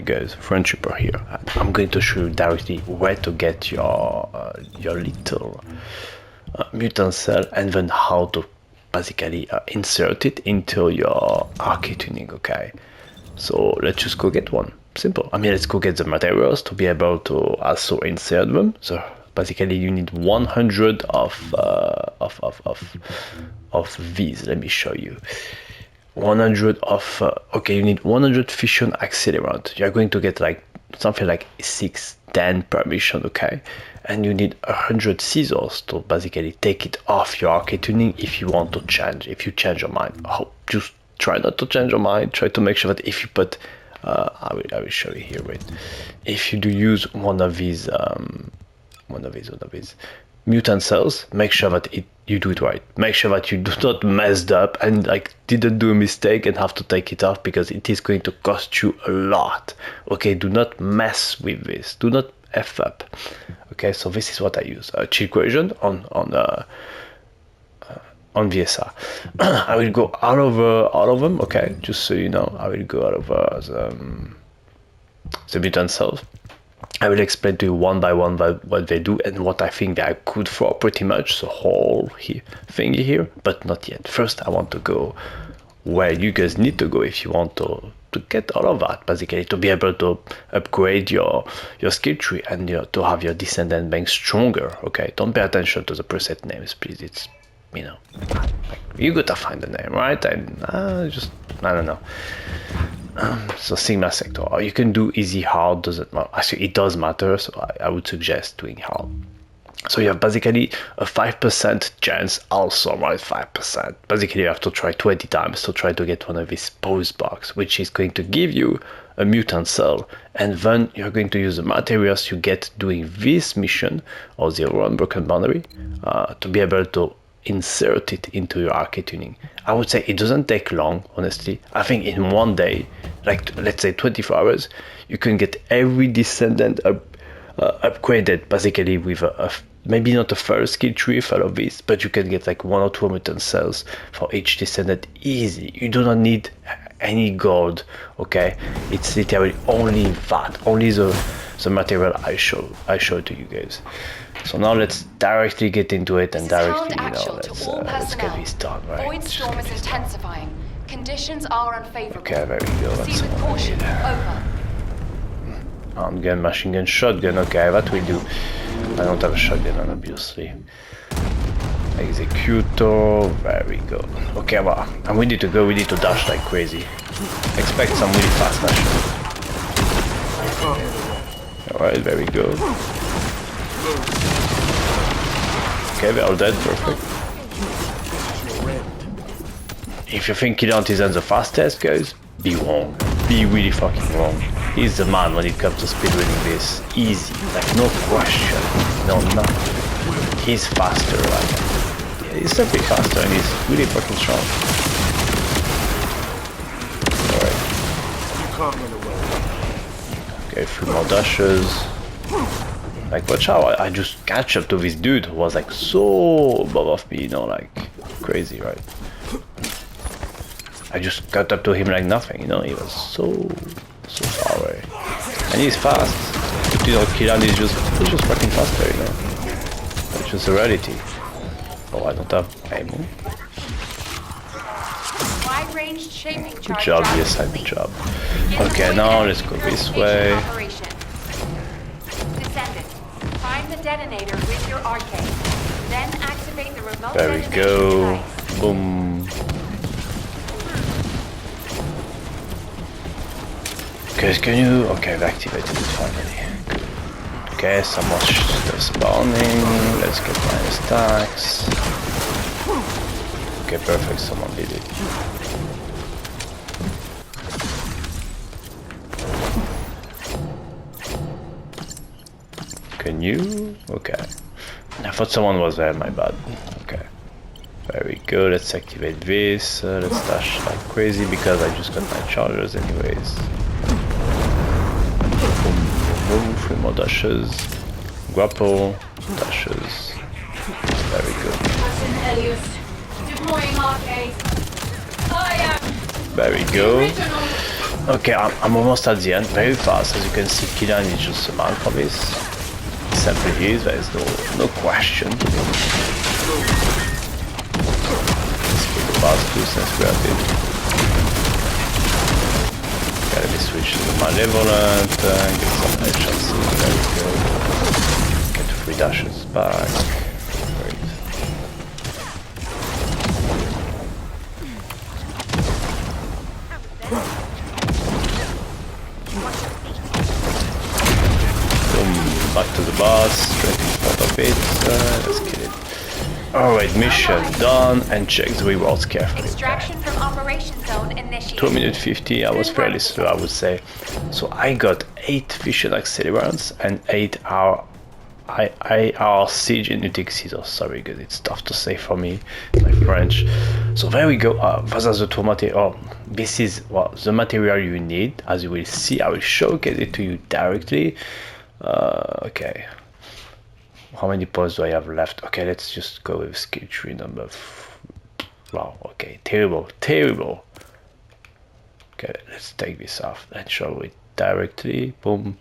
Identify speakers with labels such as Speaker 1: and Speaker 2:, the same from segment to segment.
Speaker 1: Guys, friendshipper here. I'm going to show you directly where to get your little mutant cell and then how to basically insert it into your arche tuning. Okay, so let's just go get one. Simple. I mean, let's go get the materials to be able to also insert them. So basically, you need 100 of these. Let me show you. 100 of okay, you need 100 fission accelerant. You're going to get like something like 6-10 per mission. Okay, and you need 100 scissors to basically take it off your arche tuning if you want to change, if you change your mind. Just try not to change your mind. Try to make sure that if you put I will show you here. Wait, if you do use one of these mutant cells, make sure that you do it right. Make sure that you do not messed up and like didn't do a mistake and have to take it off, because it is going to cost you a lot. Okay, do not mess with this. Do not F up. Okay, so this is what I use. A cheat equation on VSR. I will go all of them. Okay, just so you know, I will go out over the mutant cells. I will explain to you one by one what they do and what I think they are good for, pretty much the whole thingy here, but not yet. First, I want to go where you guys need to go if you want to get all of that, basically, to be able to upgrade your skill tree and to have your Descendant bank stronger. Okay, don't pay attention to the preset names, please. It's, you know, like, you gotta find the name, right? And I don't know. So Sigma sector, or you can do easy, hard, doesn't matter. Actually, it does matter, so I would suggest doing hard. So you have basically a 5% chance also, right? 5%. Basically, you have to try 20 times to try to get one of these pose box, which is going to give you a mutant cell, and then you're going to use the materials you get doing this mission or the unbroken boundary to be able to insert it into your arche tuning. I would say it doesn't take long, honestly. I think in one day, like let's say 24 hours, you can get every Descendant upgraded, basically with maybe not a first skill tree full of this, but you can get like 1 or 2 mutant cells for each Descendant easy. You do not need any gold. Okay, it's literally only that, only the material I showed to you guys. So now let's directly get into it and directly, let's get this done, right?
Speaker 2: Void storm is intensifying. Conditions are unfavorable.
Speaker 1: Okay, there we go.
Speaker 2: Proceed with caution. Over.
Speaker 1: Arm gun, machine gun, shotgun. Okay, that will do. I don't have a shotgun on, obviously. Executor. There we go. Okay, well, and we need to go. We need to dash like crazy. Expect some really fast dash. All right, there we go. Okay, they're all dead, perfect. If you think Killant isn't the fastest, guys, be wrong. Be really fucking wrong. He's the man when it comes to speedrunning this. Easy, like no question. No, nothing. He's faster, right? Yeah, he's simply faster and he's really fucking strong. Alright. Okay, 3 more dashes. Like, watch out, I just catch up to this dude who was like so above me, you know, like crazy, right? I just got up to him like nothing, you know, he was so far away. And he's fast. But, you know, Killant is just fucking faster, you know. That's just a reality. Oh, I don't have ammo. Good job, yes, good job. Okay, now let's go this way.
Speaker 2: Find the detonator with your arcade. Then activate the remote.
Speaker 1: There we go. Boom. Okay, can you? Okay, I've activated it finally. Okay, some more stuff spawning. Let's get minus stacks. Okay, perfect. Someone did it. Can you? Okay. I thought someone was there, my bad. Okay. Very good, let's activate this. Let's dash like crazy because I just got my chargers anyways. Boom, boom, boom. 3 more dashes. Grapple, dashes. Very good. There we go. Okay, I'm almost at the end, very fast. As you can see, Killian is just a man for this. He simply is, there is no question. Let's keep the boss too since we are it. Gotta be switched to the malevolent, get some headshots, there we go. Get 3 dashes back. Great. Back to the boss, straight in front of it, let's kill it. Alright, mission done, and check the rewards carefully.
Speaker 2: Extraction from operation zone initiated.
Speaker 1: 2 minutes 50, I was fairly slow, I would say. So I got 8 fission accelerants and 8 IR siege kinetic scissors. Sorry guys, it's tough to say for me, my French. So there we go, this is the two material. This is the material you need. As you will see, I will showcase it to you directly. Okay, how many points do I have left? Okay, let's just go with skill tree number wow, okay, terrible. Okay, let's take this off and show it directly. Boom.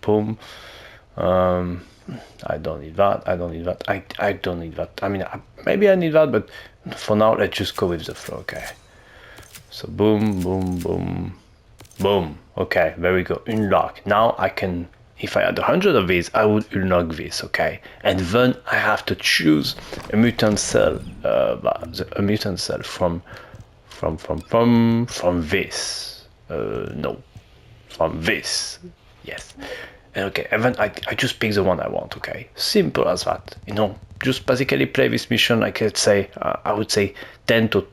Speaker 1: I don't need that, I don't need that. I mean, maybe I need that, but for now let's just go with the flow. Okay, so boom. Okay, there we go, unlock. Now I can, if I had 100 of these, I would unlock this, okay? And then I have to choose a mutant cell, a mutant cell from this. No, from this. Yes. And okay, and then I just pick the one I want, okay? Simple as that. You know, just basically play this mission like, let's say, I would say 10 to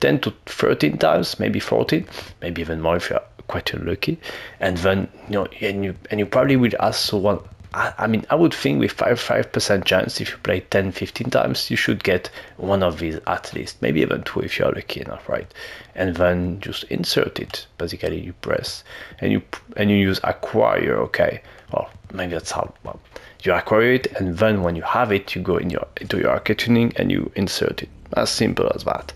Speaker 1: 13 times, maybe 14, maybe even more if you're quite unlucky. And then, you know, and you probably will ask, so what, I mean, I would think with 5% chance, if you play 10-15 times, you should get one of these at least, maybe even 2 if you're lucky enough, right? And then just insert it. Basically you press and you use acquire, okay? Well, maybe that's how, well, you acquire it, and then when you have it, you go into your arche tuning and you insert it. As simple as that.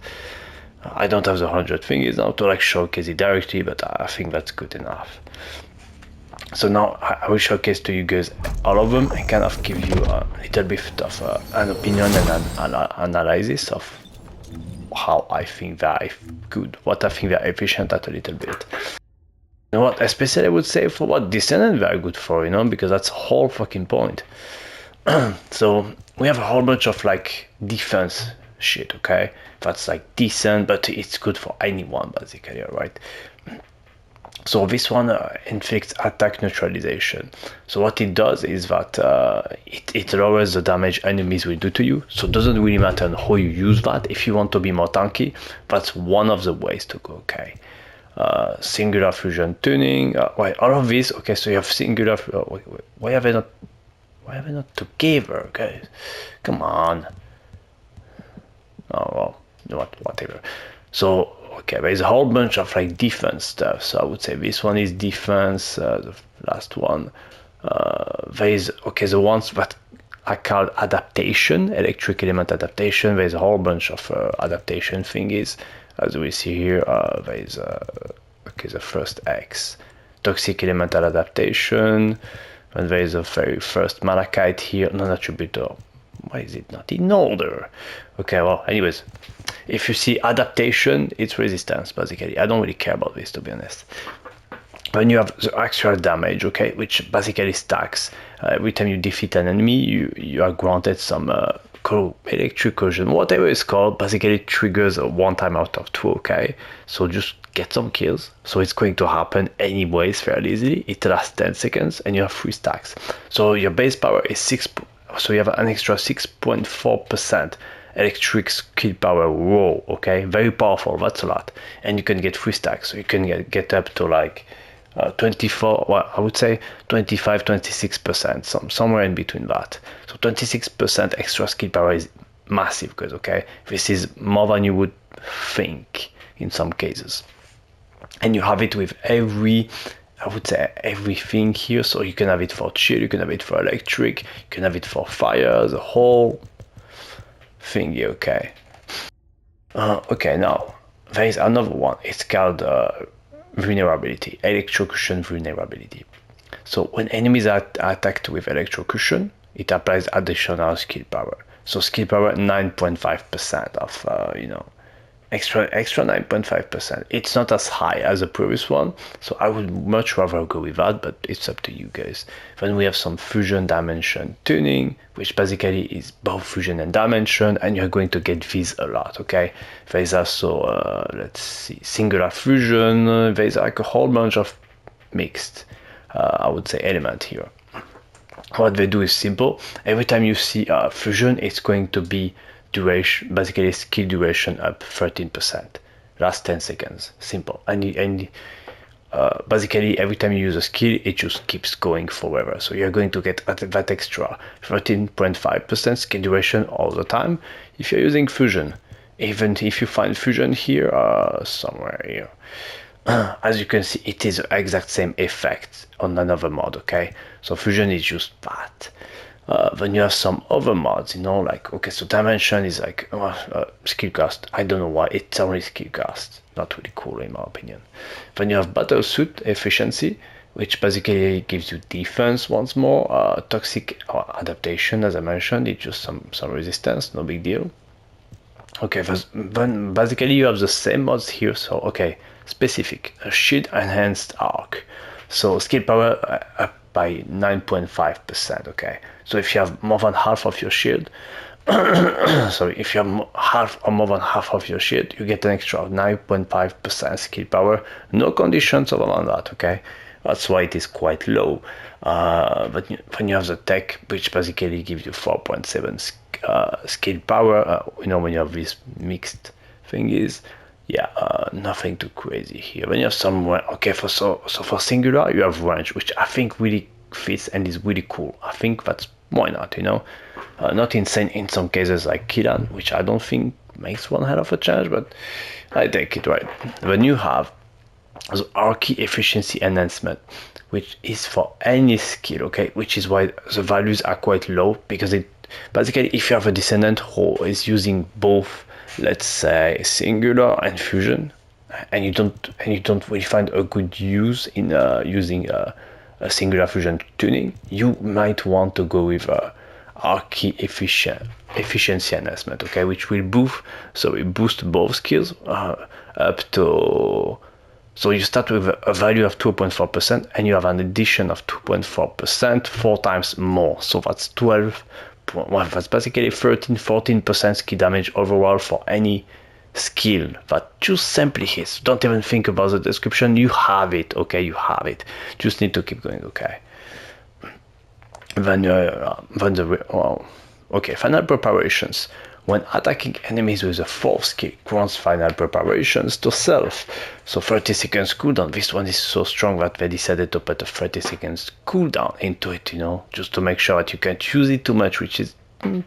Speaker 1: I don't have the 100 fingers now to like showcase it directly, but I think that's good enough. So now I will showcase to you guys all of them and kind of give you a little bit of an opinion and an analysis of how I think they're good, what I think they're efficient at a little bit. You know what, especially I would say for what Descendant they're good for, you know, because that's the whole fucking point. So we have a whole bunch of like defense shit, okay? That's like decent, but it's good for anyone basically, alright? So this one inflicts attack neutralization. So what it does is that it lowers the damage enemies will do to you. So it doesn't really matter how you use that. If you want to be more tanky, that's one of the ways to go, okay? Singular fusion tuning, all of this, okay, so you have singular, why have I not together, guys? Come on. Oh, well, you know what, whatever. So, okay, there's a whole bunch of like defense stuff. So I would say this one is defense, the last one. There's, okay, the ones that are called adaptation, electric element adaptation. There's a whole bunch of adaptation thingies. As we see here, there's, okay, the first X, toxic elemental adaptation. And there's a very first malachite here, non-attributor. Why is it not in order? Okay, well, anyways, if you see adaptation, it's resistance, basically. I don't really care about this, to be honest. Then you have the actual damage, okay, which basically stacks. Every time you defeat an enemy, you are granted some electric corrosion, whatever it's called, basically triggers 1 time out of 2, okay? So just get some kills. So it's going to happen anyways fairly easily. It lasts 10 seconds and you have 3 stacks. So your base power is 6, so you have an extra 6.4% electric skill power raw, okay? Very powerful, that's a lot. And you can get 3 stacks, so you can get up to like 24, well, I would say 25-26%, somewhere in between that. So 26% extra skill power is massive, because, okay, this is more than you would think in some cases. And you have it with every, I would say, everything here. So you can have it for chill, you can have it for electric, you can have it for fire, the whole thingy, okay. Okay, now there is another one. It's called vulnerability, electrocution vulnerability. So when enemies are attacked with electrocution, it applies additional skill power. So skill power 9.5% of extra 9.5%. It's not as high as the previous one, so I would much rather go with that, but it's up to you guys. Then we have some fusion dimension tuning, which basically is both fusion and dimension, and you're going to get these a lot, okay? There's also, let's see, singular fusion. There's like a whole bunch of mixed, I would say, element here. What they do is simple. Every time you see fusion, it's going to be duration, basically skill duration up 13%, last 10 seconds, simple. And basically every time you use a skill, it just keeps going forever. So you're going to get that extra 13.5% skill duration all the time if you're using fusion. Even if you find fusion here, somewhere here, as you can see, it is the exact same effect on another mod, okay? So fusion is just that. Then you have some other mods, like, okay, so dimension is like skill cost. I don't know why, it's only skill cost. Not really cool in my opinion. Then you have battle suit efficiency, which basically gives you defense once more. Toxic adaptation, as I mentioned, it's just some resistance, no big deal. Okay, then basically you have the same mods here. So okay, specific, a shield enhanced arc. So skill power up by 9.5%, okay? So if you have more than half of your shield, if you have half or more than half of your shield, you get an extra of 9.5% skill power. No conditions other than that, okay? That's why it is quite low. But when you have the tech, which basically gives you 4.7 skill power, when you have this mixed thingies, yeah, nothing too crazy here. When you have some, okay, so for singular, you have range, which I think really fits and is really cool. I think that's, why not, not insane in some cases like Killan, which I don't think makes one hell of a change, but I take it, right? Then you have the arche efficiency enhancement, which is for any skill, okay, which is why the values are quite low, because it basically, if you have a descendant who is using both, let's say, singular and fusion, and you don't really find a good use in using a singular fusion tuning, you might want to go with arche efficiency enhancement, okay, which will boost both skills up to. So you start with a value of 2.4%, and you have an addition of 2.4%, 4 times more. So that's 12. Well, that's basically 14% skill damage overall for any skill that just simply hits. Don't even think about the description. You have it, okay? You have it. Just need to keep going, okay? Okay, final preparations. When attacking enemies with a 4th skill, grants final preparations to self. So 30 seconds cooldown. This one is so strong that they decided to put a 30 seconds cooldown into it, just to make sure that you can't use it too much, which is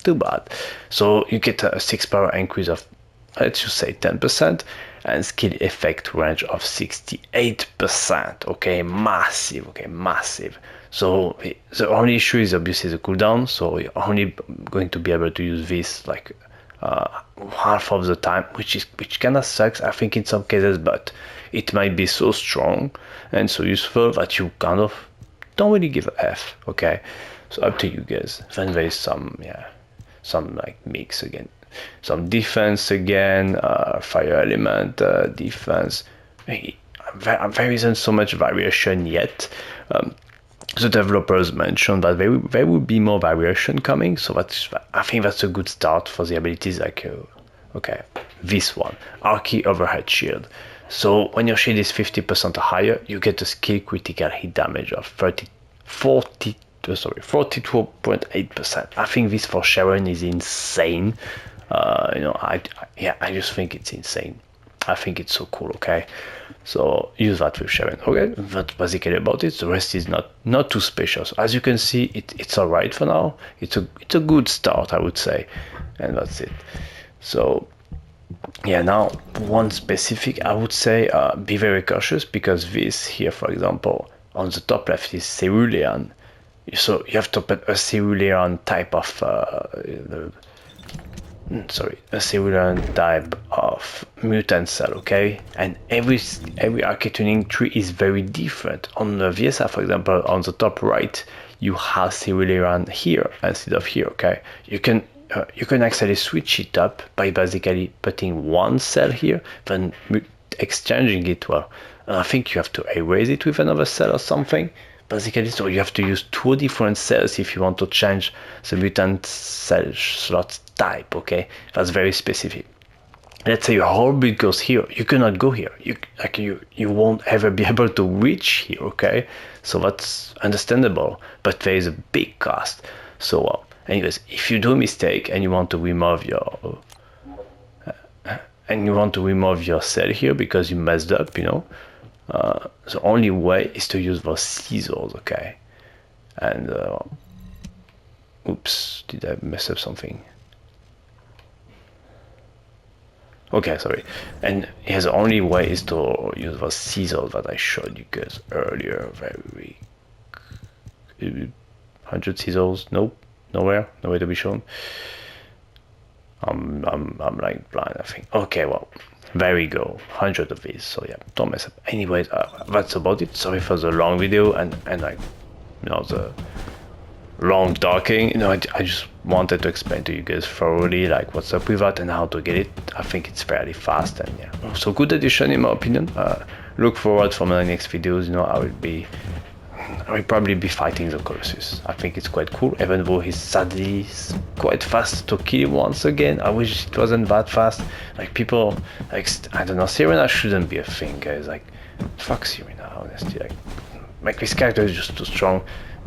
Speaker 1: too bad. So you get a 6 power increase of, let's just say 10%, and skill effect range of 68%. Okay, massive. So the only issue is obviously the cooldown. So you're only going to be able to use this like half of the time, which kind of sucks, I think, in some cases, but it might be so strong and so useful that you kind of don't really give a F, okay? So up to you guys. Then there is some like mix again, some defense again, fire element, defense. There isn't so much variation yet. The developers mentioned that there will be more variation coming, so I think that's a good start for the abilities. Like okay, this one, arche overhead shield. So when your shield is 50% or higher, you get a skill critical hit damage of 42.8%. I think this for Sharon is insane. I just think it's insane. I think it's so cool, okay? So use that with Sharon. Okay, that's basically about it. The rest is not too special. So as you can see, it's alright for now. It's a good start, I would say, and that's it. So yeah, now one specific, I would say, be very cautious, because this here, for example, on the top left is cerulean. So you have to put a cerulean type of a cerulean type of Mutant Cell, okay? And every arcade tuning tree is very different. On the VSR, for example, on the top right, you have serially run here instead of here, okay? You can actually switch it up by basically putting one cell here, then exchanging it. Well, I think you have to erase it with another cell or something. Basically, so you have to use 2 different cells if you want to change the mutant cell slot type, okay? That's very specific. Let's say your whole build goes here, you cannot go here. You won't ever be able to reach here, okay? So that's understandable, but there is a big cost. So anyways, if you do a mistake and you want to remove your cell here because you messed up, you know, the only way is to use those scissors, okay? And oops, did I mess up something? Okay, sorry. And his only way is to use the scissors that I showed you guys earlier. Very 100 scissors? Nope, nowhere to be shown. I'm like blind, I think. Okay, well, there we go. 100 of these. So yeah, don't mess up. Anyways, that's about it. Sorry for the long video and like, you know, the long talking. You know, I just wanted to explain to you guys thoroughly like what's up with that and how to get it. I think it's fairly fast and yeah, so good addition in my opinion. Look forward for my next videos. You know, I will probably be fighting the Colossus. I think it's quite cool, even though he's sadly quite fast to kill once again. I wish it wasn't that fast. Like people, like, I don't know, Serena shouldn't be a thing, guys. Like, fuck Serena, honestly. Like this character is just too strong.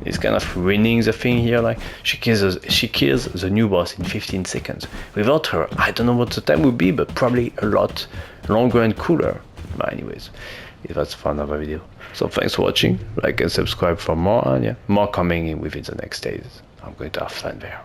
Speaker 1: He's kind of ruining the thing here. Like she kills the new boss in 15 seconds. Without her, I don't know what the time would be, but probably a lot longer and cooler. But anyways, that's for another video. So thanks for watching. Like and subscribe for more, and yeah, more coming in within the next days. I'm going to have fun there.